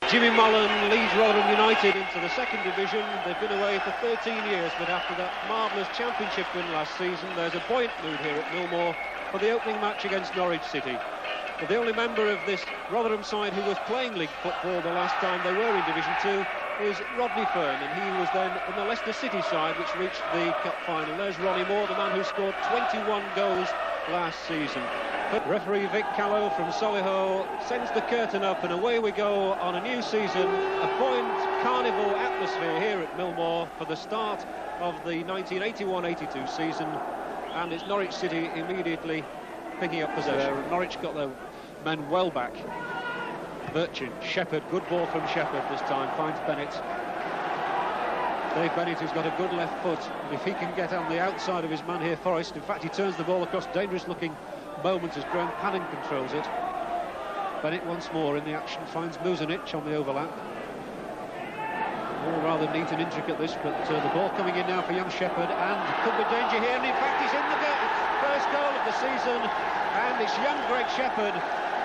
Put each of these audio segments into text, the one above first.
Jimmy Mullen leads Rotherham United into the second division. They've been away for 13 years, but after that marvellous championship win last season, there's a buoyant mood here at Millmoor for the opening match against Norwich City. But the only member of this Rotherham side who was playing league football the last time they were in Division 2 is Rodney Fern, and he was then in the Leicester City side which reached the cup final. There's Ronnie Moore, the man who scored 21 goals last season. But referee Vic Callow from Solihull sends the curtain up, and away we go on a new season, a buoyant carnival atmosphere here at Millmoor for the start of the 1981-82 season, and it's Norwich City immediately picking up possession. Norwich got their men well back. Birchin, Shepherd, good ball from Shepherd this time, finds Bennett. Dave Bennett, who's got a good left foot, and if he can get on the outside of his man here, Forrest, in fact he turns the ball across dangerous looking moment as Graham Panning controls it. Bennett once more in the action, finds Muzanic on the overlap. All rather neat and intricate this, but the ball coming in now for young Shepherd, and could be danger here, and in fact he's in the goal. First goal of the season, and it's young Greg Shepherd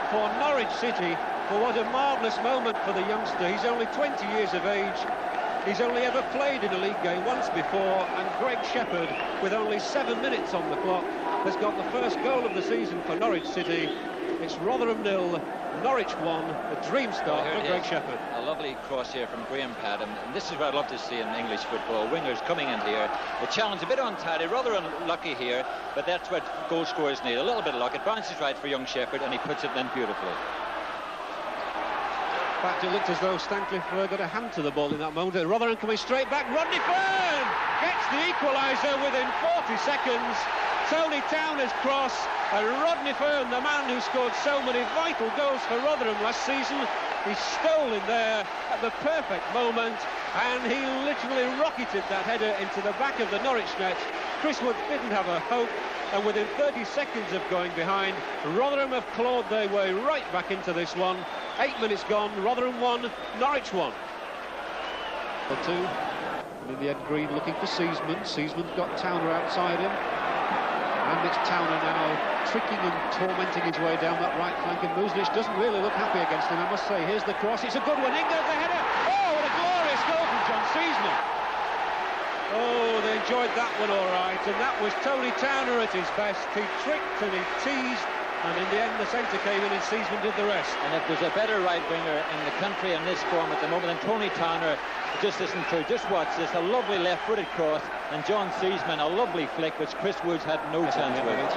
for Norwich City. For what a marvellous moment for the youngster. He's only 20 years of age. He's only ever played in a league game once before, and Greg Shepherd, with only 7 minutes on the clock, has got the first goal of the season for Norwich City. It's Rotherham 0, Norwich 1, a dream start for Greg Shepherd. A lovely cross here from Graham Padden, and this is what I'd love to see in English football. Wingers coming in here, a challenge a bit untidy, rather unlucky here, but that's what goal scorers need, a little bit of luck. It bounces right for young Shepherd, and he puts it in beautifully. In fact, it looked as though Stancliffe got a hand to the ball in that moment. Rotherham coming straight back. Rodney Fern gets the equaliser within 40 seconds. Tony Towner's cross, and Rodney Fern, the man who scored so many vital goals for Rotherham last season, he stole in there at the perfect moment, and he literally rocketed that header into the back of the Norwich net. Chris Wood didn't have a hope, and within 30 seconds of going behind, Rotherham have clawed their way right back into this one. 8 minutes gone, Rotherham 1, Norwich 1. For 2, and in the end Green looking for Seasman. Seasman's got Towner outside him, and it's Towner now tricking and tormenting his way down that right flank, and Muzanic doesn't really look happy against him, I must say. Here's the cross, it's a good one, in goes the header. Oh, what a glorious goal from John Seasman. Oh, they enjoyed that one all right, and that was Tony Towner at his best. He tricked and he teased, and in the end the centre came in and Seasman did the rest. And if there's a better right winger in the country in this form at the moment than Tony Towner, just listen to, just watch this, a lovely left-footed cross, and John Seasman, a lovely flick which Chris Woods had no chance with.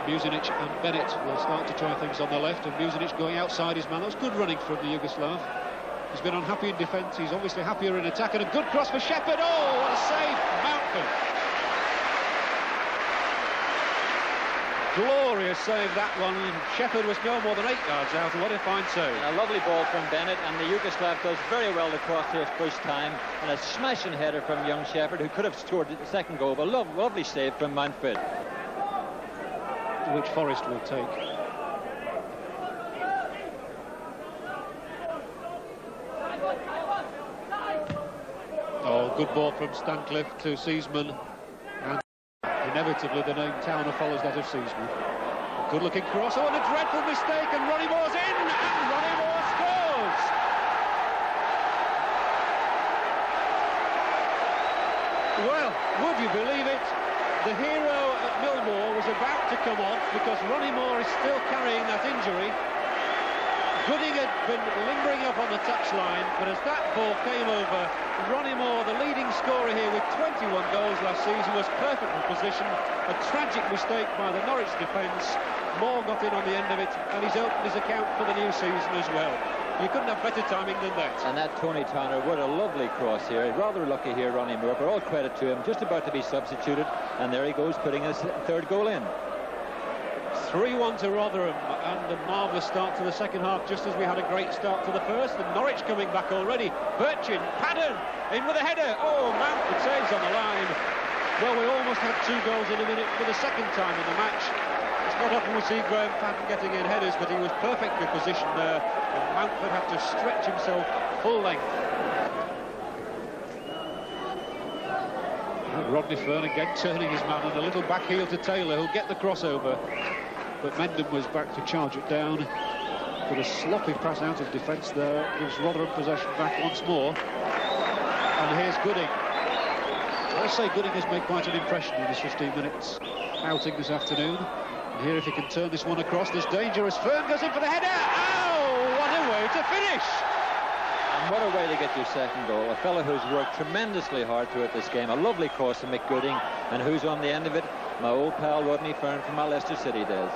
Muzanic and Bennett will start to try things on the left, and Muzanic going outside his man. That was good running from the Yugoslav. He's been unhappy in defence, he's obviously happier in attack, and a good cross for Shepherd. Oh, what a save from Mountford. Glorious save, that one. Shepherd was no more than 8 yards out, and what a fine save. And a lovely ball from Bennett, and the Yugoslav does very well to cross to his first time, and a smashing header from young Shepherd, who could have scored the second goal, but lovely save from Mountford. Which Forrest will take. Oh, good ball from Stancliffe to Seasman, and inevitably the name Towner follows that of Seasman. A good looking cross, oh, and a dreadful mistake, and Ronnie Moore's in, and Ronnie Moore scores! Well, would you believe it? The hero at Millmoor was about to come off because Ronnie Moore is still carrying that injury. Gooding had been limbering up on the touchline, but as that ball came over, Ronnie Moore, the leading scorer here with 21 goals last season, was perfectly positioned. A tragic mistake by the Norwich defence. Moore got in on the end of it, and he's opened his account for the new season as well. You couldn't have better timing than that. And that Tony Towner, what a lovely cross here. Rather lucky here, Ronnie Moore, but all credit to him. Just about to be substituted, and there he goes, putting his third goal in. 3-1 to Rotherham, and a marvellous start to the second half, just as we had a great start to the first. And Norwich coming back already. Birchin, Padden, in with a header. Oh, Mountford saves on the line. Well, we almost had 2 goals in a minute for the second time in the match. It's not often we see Graham Padden getting in headers, but he was perfectly positioned there, and Mountford had to stretch himself full length. And Rodney Fern again turning his man, and a little back heel to Taylor, who'll get the crossover. But Mendham was back to charge it down. But a sloppy pass out of defence there gives Rotherham possession back once more. And here's Gooding. I say Gooding has made quite an impression in his 15 minutes outing this afternoon. And here, if he can turn this one across, there's danger as Fern goes in for the header. Oh, what a way to finish! And what a way to get your second goal. A fellow who's worked tremendously hard throughout this game. A lovely cross to Mick Gooding. And who's on the end of it? My old pal Rodney Fern from my Leicester City days.